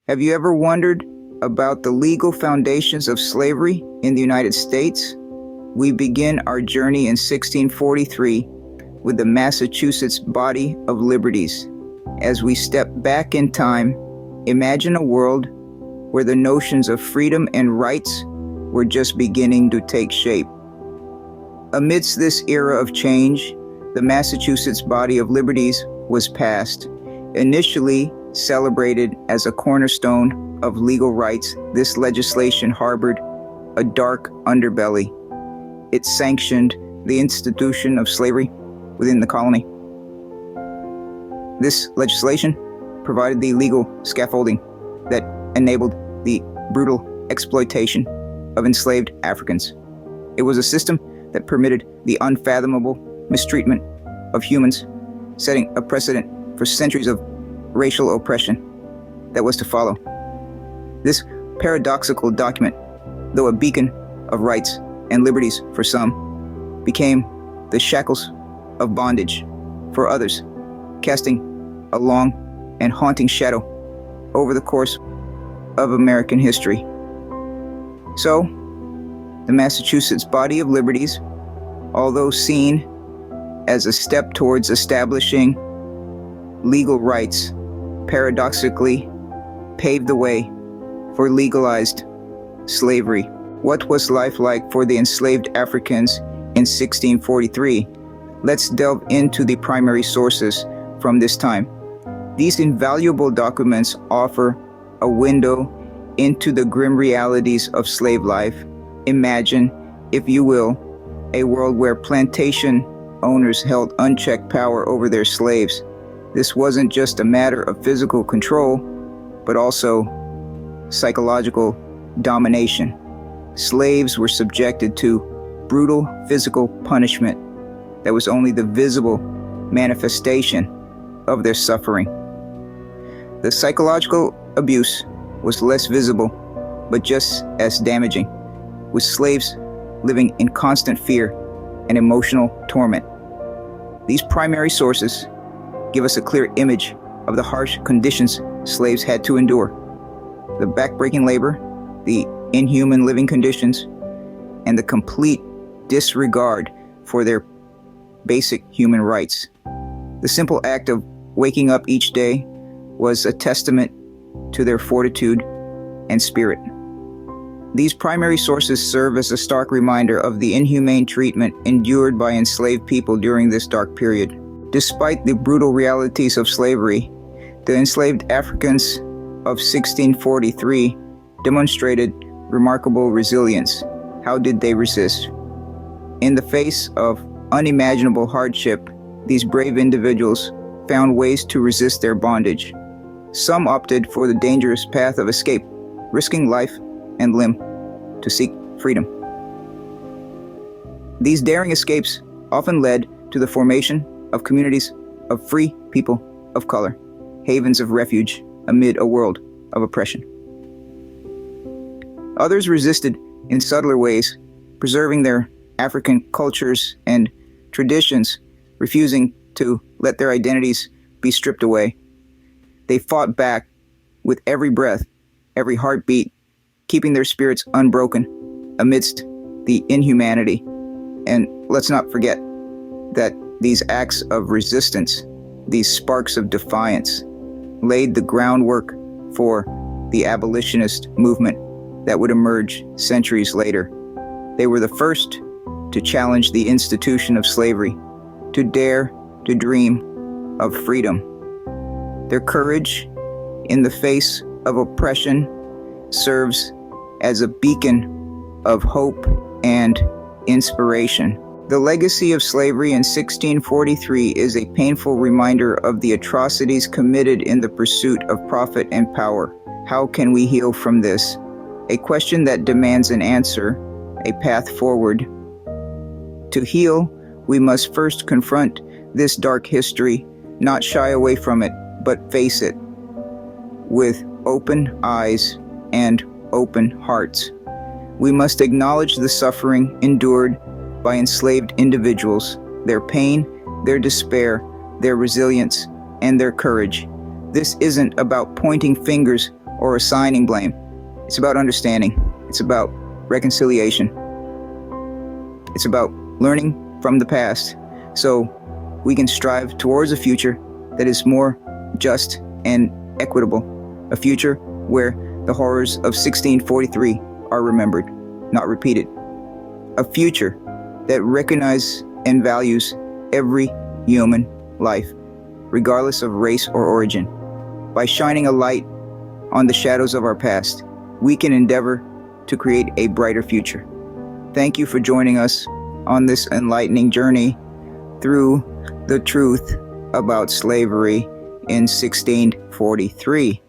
Have you ever wondered about the legal foundations of slavery in the United States? We begin our journey in 1643 with the Massachusetts Body of Liberties. As we step back in time, imagine a world where the notions of freedom and rights were just beginning to take shape. Amidst this era of change, the Massachusetts Body of Liberties was passed. Initially celebrated as a cornerstone of legal rights, this legislation harbored a dark underbelly. It sanctioned the institution of slavery within the colony. This legislation provided the legal scaffolding that enabled the brutal exploitation of enslaved Africans. It was a system that permitted the unfathomable mistreatment of humans, setting a precedent for centuries of racial oppression that was to follow. This paradoxical document, though a beacon of rights and liberties for some, became the shackles of bondage for others, casting a long and haunting shadow over the course of American history. So, the Massachusetts Body of Liberties, although seen as a step towards establishing legal rights, paradoxically paved the way for legalized slavery. What was life like for the enslaved Africans in 1643? Let's delve into the primary sources from this time. These invaluable documents offer a window into the grim realities of slave life. Imagine, if you will, a world where plantation owners held unchecked power over their slaves. This wasn't just a matter of physical control, but also psychological domination. Slaves were subjected to brutal physical punishment that was only the visible manifestation of their suffering. The psychological abuse was less visible, but just as damaging, with slaves living in constant fear and emotional torment. These primary sources give us a clear image of the harsh conditions slaves had to endure. The backbreaking labor, the inhuman living conditions, and the complete disregard for their basic human rights. The simple act of waking up each day was a testament to their fortitude and spirit. These primary sources serve as a stark reminder of the inhumane treatment endured by enslaved people during this dark period. Despite the brutal realities of slavery, the enslaved Africans of 1643 demonstrated remarkable resilience. How did they resist? In the face of unimaginable hardship, these brave individuals found ways to resist their bondage. Some opted for the dangerous path of escape, risking life and limb to seek freedom. These daring escapes often led to the formation of communities of free people of color, havens of refuge amid a world of oppression. Others resisted in subtler ways, preserving their African cultures and traditions, refusing to let their identities be stripped away. They fought back with every breath, every heartbeat, keeping their spirits unbroken amidst the inhumanity. And let's not forget that these acts of resistance, these sparks of defiance, laid the groundwork for the abolitionist movement that would emerge centuries later. They were the first to challenge the institution of slavery, to dare to dream of freedom. Their courage in the face of oppression serves as a beacon of hope and inspiration. The legacy of slavery in 1643 is a painful reminder of the atrocities committed in the pursuit of profit and power. How can we heal from this? A question that demands an answer, a path forward. To heal, we must first confront this dark history, not shy away from it, but face it with open eyes and open hearts. We must acknowledge the suffering endured by enslaved individuals, their pain, their despair, their resilience, and their courage. This isn't about pointing fingers or assigning blame. It's about understanding. It's about reconciliation. It's about learning from the past so we can strive towards a future that is more just and equitable, a future where the horrors of 1643 are remembered, not repeated, a future that recognizes and values every human life, regardless of race or origin. By shining a light on the shadows of our past, we can endeavor to create a brighter future. Thank you for joining us on this enlightening journey through the truth about slavery in 1643.